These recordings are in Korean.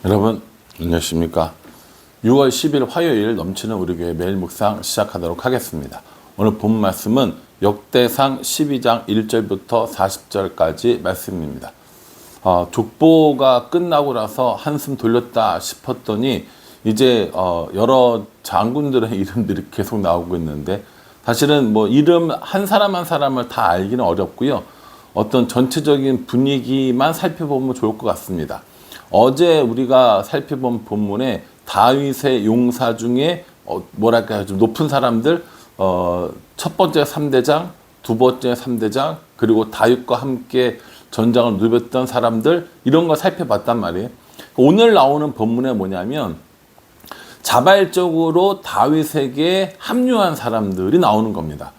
여러분 안녕하십니까. 6월 10일 화요일 넘치는 우리 교회 매일 묵상 시작하도록 하겠습니다. 오늘 본 말씀은 역대상 12장 1절부터 40절까지 말씀입니다. 족보가 끝나고 나서 한숨 돌렸다 싶었더니 이제 여러 장군들의 이름들이 계속 나오고 있는데, 사실은 뭐 이름 한 사람 한 사람을 다 알기는 어렵고요. 어떤 전체적인 분위기만 살펴보면 좋을 것 같습니다. 어제 우리가 살펴본 본문에 다윗의 용사 중에 뭐랄까 좀 높은 사람들, 첫 번째 3대장, 두 번째 3대장, 그리고 다윗과 함께 전장을 누볐던 사람들, 이런 걸 살펴봤단 말이에요. 오늘 나오는 본문에 뭐냐면 자발적으로 다윗에게 합류한 사람들이 나오는 겁니다.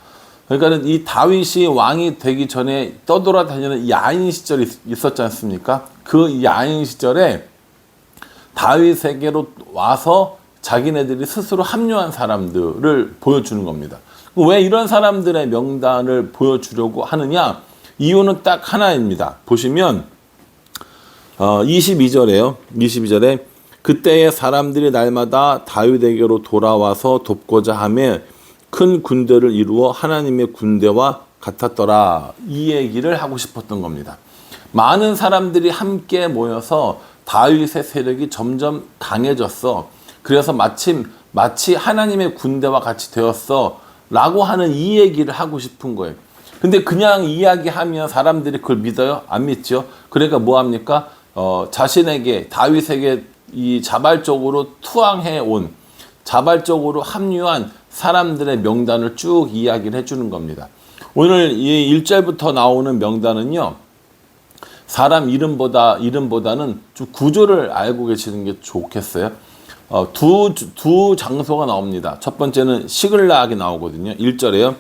그러니까 이 다윗이 왕이 되기 전에 떠돌아다니는 야인 시절이 있었지 않습니까? 그 야인 시절에 다윗에게로 와서 자기네들이 스스로 합류한 사람들을 보여주는 겁니다. 왜 이런 사람들의 명단을 보여주려고 하느냐? 이유는 딱 하나입니다. 보시면 22절에요. 22절에 그때의 사람들이 날마다 다윗에게로 돌아와서 돕고자 하며 큰 군대를 이루어 하나님의 군대와 같았더라. 이 얘기를 하고 싶었던 겁니다. 많은 사람들이 함께 모여서 다윗의 세력이 점점 강해졌어. 그래서 마치 하나님의 군대와 같이 되었어 라고 하는 이 얘기를 하고 싶은 거예요. 근데 그냥 이야기하면 사람들이 그걸 믿어요? 안 믿죠? 그러니까 뭐 합니까? 자신에게, 다윗에게 이 자발적으로 투항해 온, 자발적으로 합류한 사람들의 명단을 쭉 이야기를 해주는 겁니다. 오늘 이 1절부터 나오는 명단은요, 사람 이름보다는 좀 구조를 알고 계시는 게 좋겠어요. 두 장소가 나옵니다. 첫 번째는 시글락이 나오거든요. 1절에요.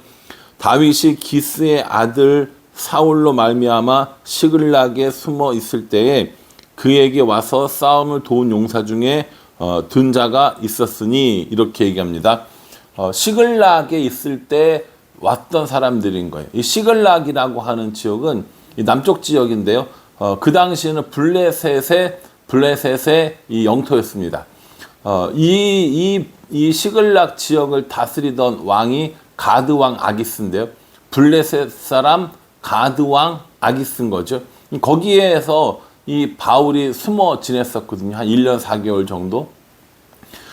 다윗이 기스의 아들 사울로 말미암아 시글락에 숨어 있을 때에 그에게 와서 싸움을 도운 용사 중에 든 자가 있었으니, 이렇게 얘기합니다. 시글락에 있을 때 왔던 사람들인 거예요. 이 시글락이라고 하는 지역은 이 남쪽 지역인데요. 그 당시에는 블레셋의 이 영토였습니다. 이 시글락 지역을 다스리던 왕이 가드 왕 아기스인데요. 블레셋 사람 가드 왕 아기스인 거죠. 거기에서 이 바울이 숨어 지냈었거든요. 한 1년 4개월 정도.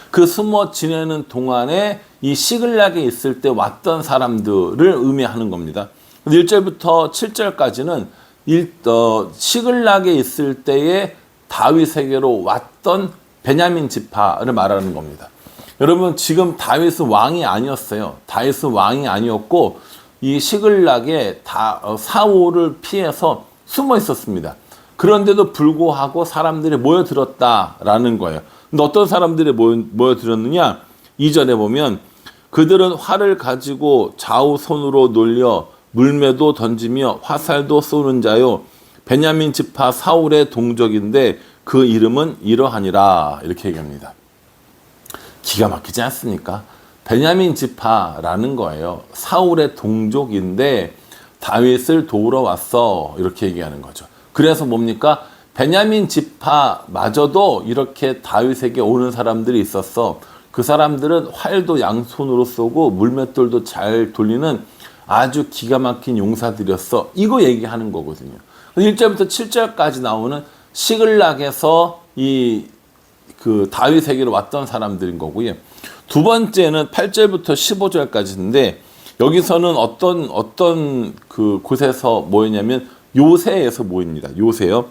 그 숨어 지내는 동안에 이 시글락에 있을 때 왔던 사람들을 의미하는 겁니다. 1절부터 7절까지는 시글락에 있을 때에 다윗에게로 왔던 베냐민 지파를 말하는 겁니다. 여러분, 지금 다윗은 왕이 아니었어요. 다윗은 왕이 아니었고 이 시글락에 사울을 피해서 숨어 있었습니다. 그런데도 불구하고 사람들이 모여들었다라는 거예요. 근데 어떤 사람들이 모여들었느냐? 2절에 보면 그들은 활을 가지고 좌우손으로 놀려 물매도 던지며 화살도 쏘는 자요, 베냐민 지파 사울의 동족인데 그 이름은 이러하니라. 이렇게 얘기합니다. 기가 막히지 않습니까? 베냐민 지파라는 거예요. 사울의 동족인데 다윗을 도우러 왔어. 이렇게 얘기하는 거죠. 그래서 뭡니까? 베냐민 지파마저도 이렇게 다윗에게 오는 사람들이 있었어. 그 사람들은 활도 양손으로 쏘고 물맷돌도 잘 돌리는 아주 기가 막힌 용사들이었어. 이거 얘기하는 거거든요. 1절부터 7절까지 나오는 시글락에서 다윗에게로 왔던 사람들인 거고요. 두 번째는 8절부터 15절까지인데, 여기서는 어떤 그 곳에서 모였냐면 요새에서 모입니다. 요새요.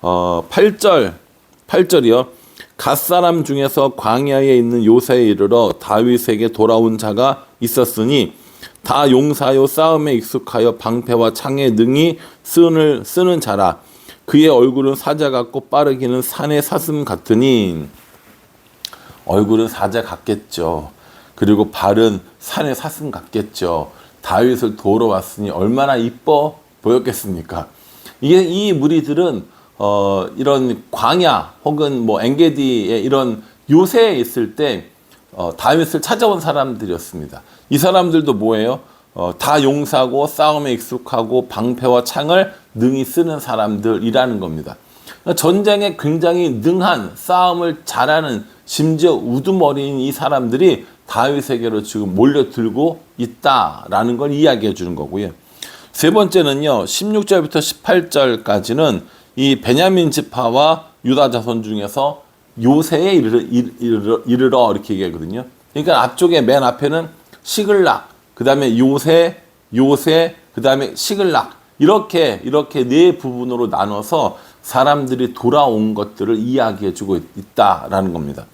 8절이요. 갓사람 중에서 광야에 있는 요새에 이르러 다윗에게 돌아온 자가 있었으니 다 용사요 싸움에 익숙하여 방패와 창에 능히 쓰는 자라. 그의 얼굴은 사자 같고 빠르기는 산의 사슴 같으니. 얼굴은 사자 같겠죠. 그리고 발은 산의 사슴 같겠죠. 다윗을 도우러 왔으니 얼마나 이뻐 보였겠습니까? 이 무리들은 이런 광야 혹은 뭐 엔게디의 이런 요새에 있을 때 다윗을 찾아온 사람들이었습니다. 이 사람들도 뭐예요? 다 용사고 싸움에 익숙하고 방패와 창을 능히 쓰는 사람들이라는 겁니다. 전쟁에 굉장히 능한, 싸움을 잘하는, 심지어 우두머리인 이 사람들이 다윗에게로 지금 몰려들고 있다라는 걸 이야기해 주는 거고요. 세 번째는요, 16절부터 18절까지는 이 베냐민 지파와 유다 자손 중에서 요새에 이르러 이렇게 얘기하거든요. 그러니까 앞쪽에 맨 앞에는 시글락, 그 다음에 요새, 그 다음에 시글락, 이렇게 네 부분으로 나눠서 사람들이 돌아온 것들을 이야기해주고 있다라는 겁니다.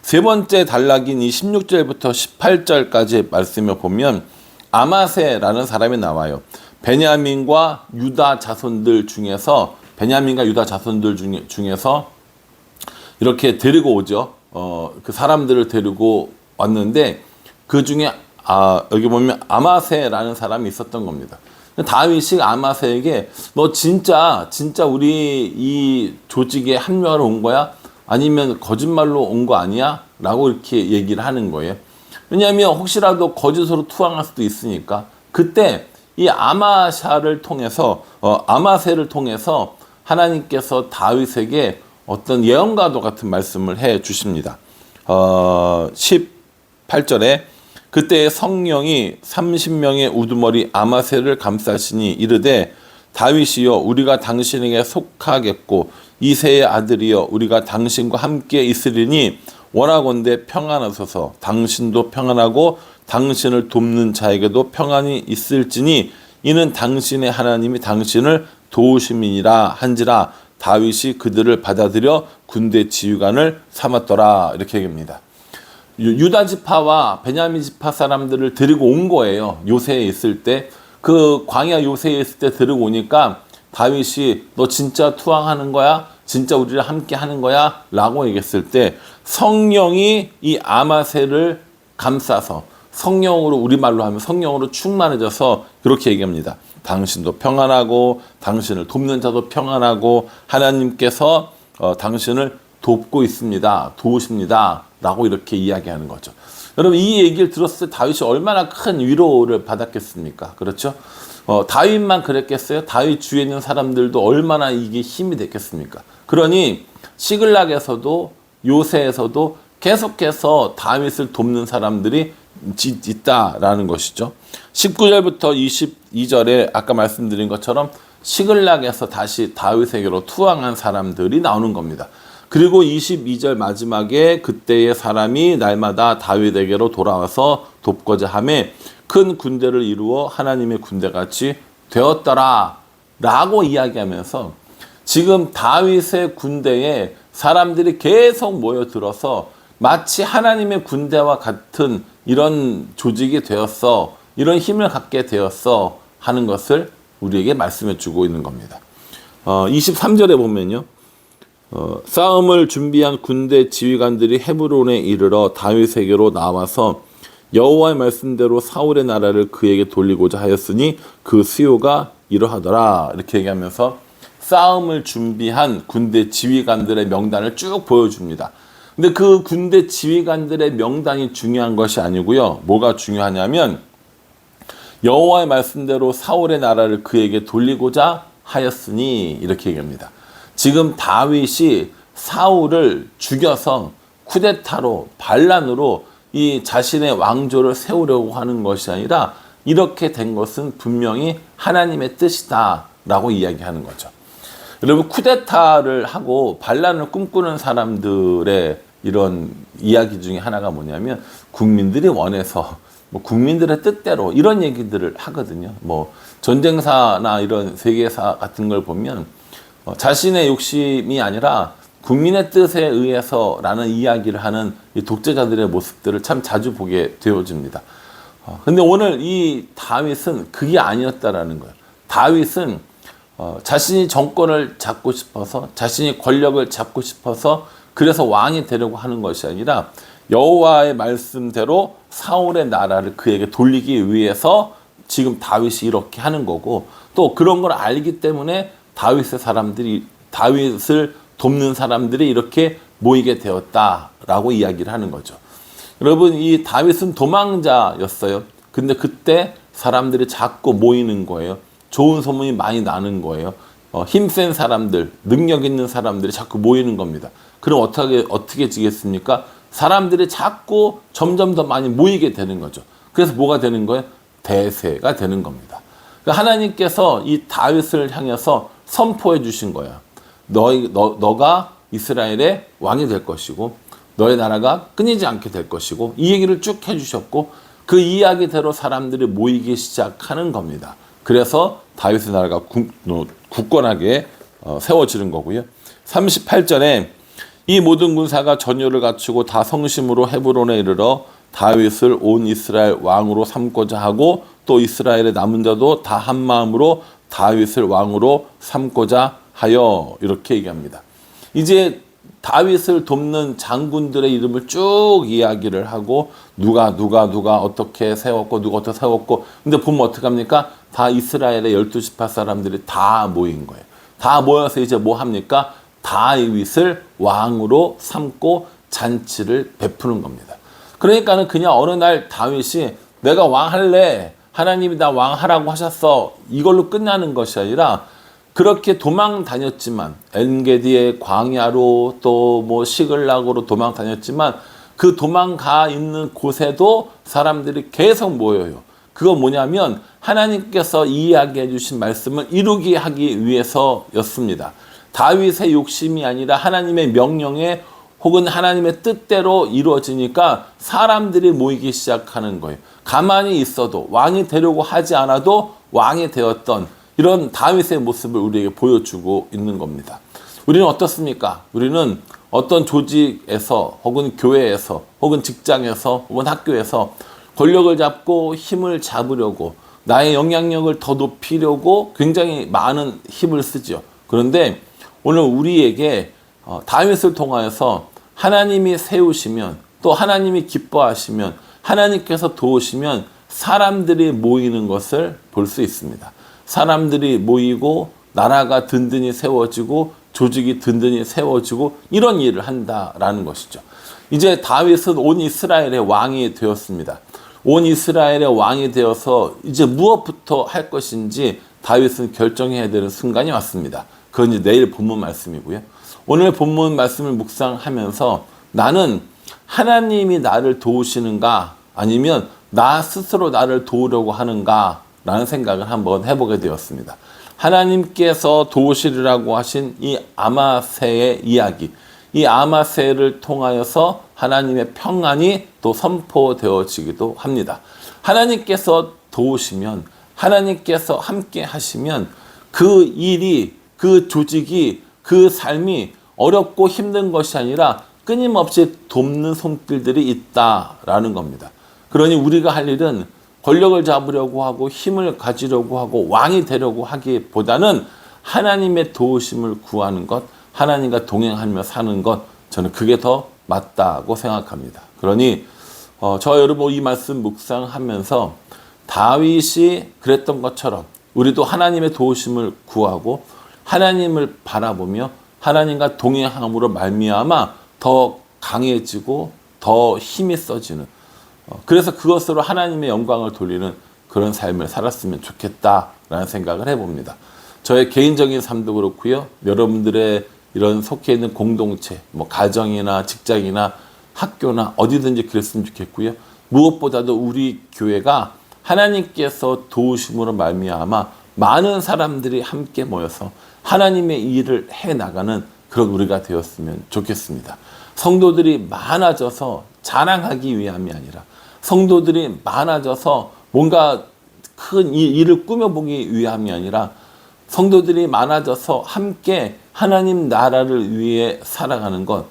세 번째 단락인 이 16절부터 18절까지의 말씀을 보면 아마세라는 사람이 나와요. 베냐민과 유다 자손들 중에서 이렇게 데리고 오죠. 그 사람들을 데리고 왔는데 그 중에 여기 보면 아마세라는 사람이 있었던 겁니다. 다윗이 아마세에게 너 진짜 우리 이 조직에 합류하러 온 거야? 아니면 거짓말로 온 거 아니야? 라고 이렇게 얘기를 하는 거예요. 왜냐하면 혹시라도 거짓으로 투항할 수도 있으니까. 그때 이 아마세를 통해서 하나님께서 다윗에게 어떤 예언과도 같은 말씀을 해 주십니다. 18절에 그때 성령이 30명의 우두머리 아마세를 감싸시니 이르되 다윗이여 우리가 당신에게 속하겠고 이새의 아들이여 우리가 당신과 함께 있으리니 원하건대 평안하소서. 당신도 평안하고 당신을 돕는 자에게도 평안이 있을지니 이는 당신의 하나님이 당신을 도우심이니라 한지라. 다윗이 그들을 받아들여 군대 지휘관을 삼았더라. 이렇게 얘기합니다. 유다 지파와 베냐민 지파 사람들을 데리고 온 거예요. 요새에 있을 때. 그 광야 요새에 있을 때 데리고 오니까 다윗이 너 진짜 투항하는 거야? 진짜 우리를 함께 하는 거야? 라고 얘기했을 때 성령이 이 아마세를 감싸서 성령으로, 우리말로 하면 성령으로 충만해져서 그렇게 얘기합니다. 당신도 평안하고 당신을 돕는 자도 평안하고 하나님께서 당신을 돕고 있습니다. 도우십니다. 라고 이렇게 이야기하는 거죠. 여러분, 이 얘기를 들었을 때 다윗이 얼마나 큰 위로를 받았겠습니까? 그렇죠? 다윗만 그랬겠어요? 다윗 주위에 있는 사람들도 얼마나 이게 힘이 됐겠습니까? 그러니 시글락에서도 요새에서도 계속해서 다윗을 돕는 사람들이 있다라는 것이죠. 19절부터 22절에 아까 말씀드린 것처럼 시글락에서 다시 다윗에게로 투항한 사람들이 나오는 겁니다. 그리고 22절 마지막에 그때의 사람이 날마다 다윗에게로 돌아와서 돕고자 하매 큰 군대를 이루어 하나님의 군대같이 되었더라 라고 이야기하면서 지금 다윗의 군대에 사람들이 계속 모여들어서 마치 하나님의 군대와 같은 이런 조직이 되었어, 이런 힘을 갖게 되었어 하는 것을 우리에게 말씀해 주고 있는 겁니다. 23절에 보면요. 싸움을 준비한 군대 지휘관들이 헤브론에 이르러 다윗에게로 나와서 여호와의 말씀대로 사울의 나라를 그에게 돌리고자 하였으니 그 수요가 이러하더라. 이렇게 얘기하면서 싸움을 준비한 군대 지휘관들의 명단을 쭉 보여줍니다. 근데 그 군대 지휘관들의 명단이 중요한 것이 아니고요. 뭐가 중요하냐면 여호와의 말씀대로 사울의 나라를 그에게 돌리고자 하였으니 이렇게 얘기합니다. 지금 다윗이 사울을 죽여서 쿠데타로, 반란으로 이 자신의 왕조를 세우려고 하는 것이 아니라 이렇게 된 것은 분명히 하나님의 뜻이다 라고 이야기하는 거죠. 여러분, 쿠데타를 하고 반란을 꿈꾸는 사람들의 이런 이야기 중에 하나가 뭐냐면 국민들이 원해서 국민들의 뜻대로 이런 얘기들을 하거든요. 전쟁사나 이런 세계사 같은 걸 보면 자신의 욕심이 아니라 국민의 뜻에 의해서라는 이야기를 하는 이 독재자들의 모습들을 참 자주 보게 되어집니다. 근데 오늘 이 다윗은 그게 아니었다라는 거예요. 다윗은 자신이 정권을 잡고 싶어서, 자신이 권력을 잡고 싶어서 그래서 왕이 되려고 하는 것이 아니라 여호와의 말씀대로 사울의 나라를 그에게 돌리기 위해서 지금 다윗이 이렇게 하는 거고, 또 그런 걸 알기 때문에 다윗을 돕는 사람들이 이렇게 모이게 되었다라고 이야기를 하는 거죠. 여러분, 이 다윗은 도망자였어요. 근데 그때 사람들이 자꾸 모이는 거예요. 좋은 소문이 많이 나는 거예요. 힘센 사람들, 능력 있는 사람들이 자꾸 모이는 겁니다. 그럼 어떻게 지겠습니까? 사람들이 자꾸 점점 더 많이 모이게 되는 거죠. 그래서 뭐가 되는 거예요? 대세가 되는 겁니다. 그러니까 하나님께서 이 다윗을 향해서 선포해 주신 거야. 너가 이스라엘의 왕이 될 것이고 너의 나라가 끊이지 않게 될 것이고 이 얘기를 쭉 해주셨고 그 이야기대로 사람들이 모이기 시작하는 겁니다. 그래서 다윗의 나라가 굳건하게 세워지는 거고요. 38절에 이 모든 군사가 전율을 갖추고 다 성심으로 헤브론에 이르러 다윗을 온 이스라엘 왕으로 삼고자 하고 또 이스라엘의 남은 자도 다 한 마음으로 다윗을 왕으로 삼고자 하여 이렇게 얘기합니다. 이제 다윗을 돕는 장군들의 이름을 쭉 이야기를 하고 누가 어떻게 세웠고 누가 어떻게 세웠고 근데 보면 어떡합니까? 다 이스라엘의 12지파 사람들이 다 모인 거예요. 다 모여서 이제 뭐 합니까? 다윗을 왕으로 삼고 잔치를 베푸는 겁니다. 그러니까는 그냥 어느 날 다윗이 내가 왕할래, 하나님이 나 왕하라고 하셨어, 이걸로 끝나는 것이 아니라 그렇게 도망 다녔지만 엔게디의 광야로 또 뭐 시글락으로 도망 다녔지만 그 도망가 있는 곳에도 사람들이 계속 모여요. 그거 뭐냐면 하나님께서 이야기해 주신 말씀을 이루게 하기 위해서였습니다. 다윗의 욕심이 아니라 하나님의 명령에 혹은 하나님의 뜻대로 이루어지니까 사람들이 모이기 시작하는 거예요. 가만히 있어도 왕이 되려고 하지 않아도 왕이 되었던 이런 다윗의 모습을 우리에게 보여주고 있는 겁니다. 우리는 어떻습니까? 우리는 어떤 조직에서 혹은 교회에서 혹은 직장에서 혹은 학교에서 권력을 잡고 힘을 잡으려고 나의 영향력을 더 높이려고 굉장히 많은 힘을 쓰죠. 그런데 오늘 우리에게 다윗을 통하여서 하나님이 세우시면 또 하나님이 기뻐하시면 하나님께서 도우시면 사람들이 모이는 것을 볼 수 있습니다. 사람들이 모이고 나라가 든든히 세워지고 조직이 든든히 세워지고 이런 일을 한다라는 것이죠. 이제 다윗은 온 이스라엘의 왕이 되었습니다. 온 이스라엘의 왕이 되어서 이제 무엇부터 할 것인지 다윗은 결정해야 되는 순간이 왔습니다. 그건 이제 내일 본문 말씀이고요. 오늘 본문 말씀을 묵상하면서 나는 하나님이 나를 도우시는가 아니면 나 스스로 나를 도우려고 하는가 라는 생각을 한번 해보게 되었습니다. 하나님께서 도우시리라고 하신 이 아마새의 이야기, 이 아마새를 통하여서 하나님의 평안이 또 선포되어지기도 합니다. 하나님께서 도우시면, 하나님께서 함께 하시면 그 일이, 그 조직이, 그 삶이 어렵고 힘든 것이 아니라 끊임없이 돕는 손길들이 있다라는 겁니다. 그러니 우리가 할 일은 권력을 잡으려고 하고 힘을 가지려고 하고 왕이 되려고 하기보다는 하나님의 도우심을 구하는 것, 하나님과 동행하며 사는 것, 저는 그게 더 맞다고 생각합니다. 그러니 저 여러분 이 말씀 묵상하면서 다윗이 그랬던 것처럼 우리도 하나님의 도우심을 구하고 하나님을 바라보며 하나님과 동행함으로 말미암아 더 강해지고 더 힘이 써지는, 그래서 그것으로 하나님의 영광을 돌리는 그런 삶을 살았으면 좋겠다라는 생각을 해봅니다. 저의 개인적인 삶도 그렇고요. 여러분들의 이런 속해 있는 공동체, 뭐 가정이나 직장이나 학교나 어디든지 그랬으면 좋겠고요. 무엇보다도 우리 교회가 하나님께서 도우심으로 말미암아 많은 사람들이 함께 모여서 하나님의 일을 해나가는 그런 우리가 되었으면 좋겠습니다. 성도들이 많아져서 자랑하기 위함이 아니라 성도들이 많아져서 뭔가 큰 일을 꾸며보기 위함이 아니라 성도들이 많아져서 함께 하나님 나라를 위해 살아가는 것,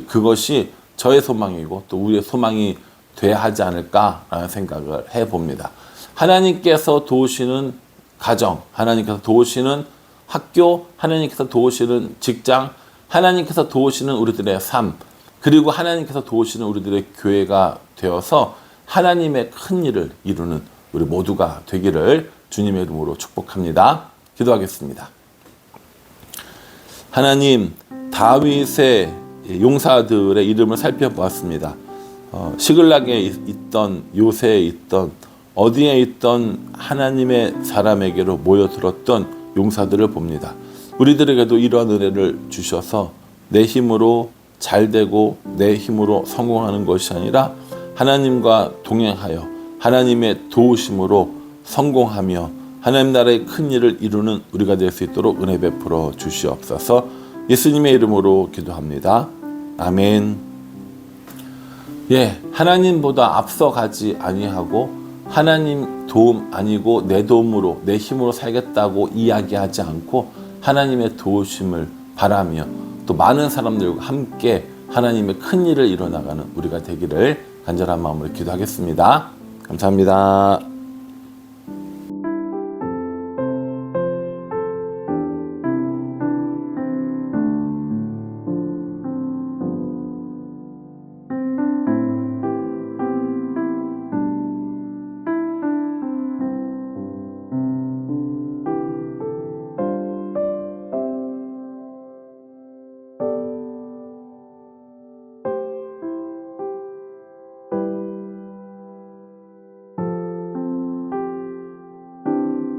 그것이 저의 소망이고 또 우리의 소망이 돼야 하지 않을까라는 생각을 해봅니다. 하나님께서 도우시는 가정, 하나님께서 도우시는 학교, 하나님께서 도우시는 직장, 하나님께서 도우시는 우리들의 삶, 그리고 하나님께서 도우시는 우리들의 교회가 되어서 하나님의 큰 일을 이루는 우리 모두가 되기를 주님의 이름으로 축복합니다. 기도하겠습니다. 하나님, 다윗의 용사들의 이름을 살펴보았습니다. 시글락에 있던, 요새에 있던, 어디에 있던 하나님의 사람에게로 모여들었던 용사들을 봅니다. 우리들에게도 이러한 은혜를 주셔서 내 힘으로 잘 되고 내 힘으로 성공하는 것이 아니라 하나님과 동행하여 하나님의 도우심으로 성공하며 하나님 나라의 큰 일을 이루는 우리가 될 수 있도록 은혜 베풀어 주시옵소서. 예수님의 이름으로 기도합니다. 아멘. 하나님보다 앞서가지 아니하고 하나님 도움 아니고 내 도움으로 내 힘으로 살겠다고 이야기하지 않고 하나님의 도우심을 바라며 또 많은 사람들과 함께 하나님의 큰 일을 이뤄나가는 우리가 되기를 간절한 마음으로 기도하겠습니다. 감사합니다.